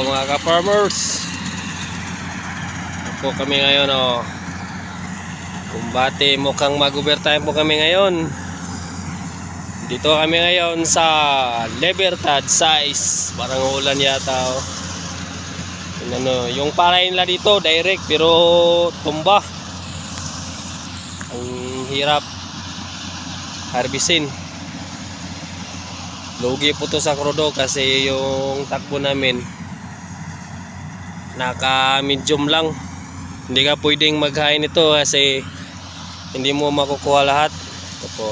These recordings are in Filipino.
Mga ka-farmers, po kami ngayon kumbate, mukhang mag-overtime po kami ngayon. Dito kami ngayon sa Libertad size, parang ulan yata yung parain nila dito direct pero tumba, ang hirap harbisin. Lugi po to sa krudo kasi yung takbo namin naka medium lang. Hindi ka pwedeng maghain ito kasi hindi mo makukuha lahat. Ito po.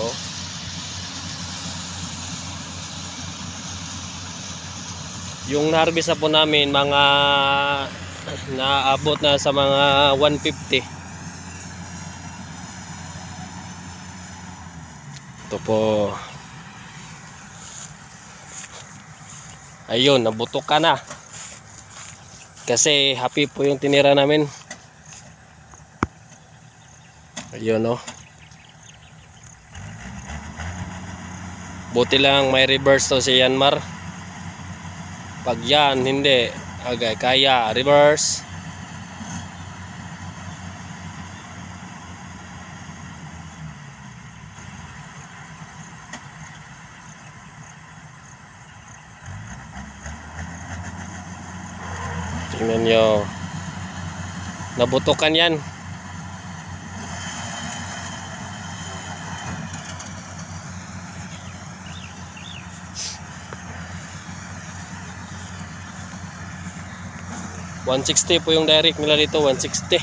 Yung harvest na po namin mga naabot na sa mga 150. Ito po. Ayun, nabutok ka na. Kasi happy po yung tinira namin. Ayun buti lang may reverse to si Yanmar. Pag yan hindi agay kaya reverse. Tingnan nyo, nabutukan yan. $160 po yung direct nila dito, 160.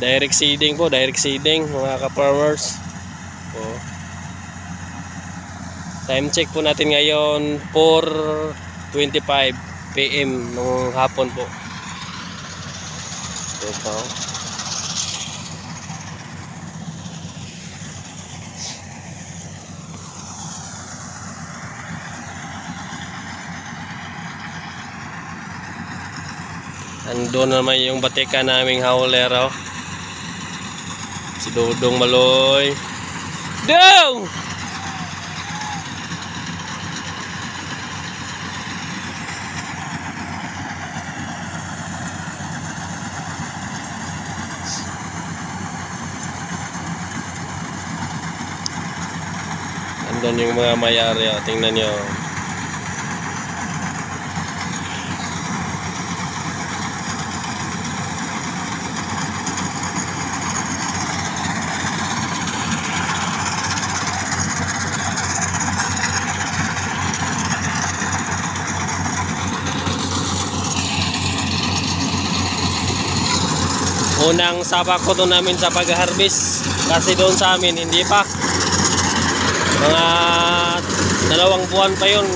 Direct seeding po, direct seeding mga ka-farmers. Time check po natin ngayon 4:25 PM nung hapon po. Ito po. Andun naman yung batika naming howler si Dodong Maloy. Dong! Andun yung mga mayari tingnan nyo. Unang sabak ko doon namin sa pag-harvest kasi doon sa amin hindi pa, mga 2 buwan pa yun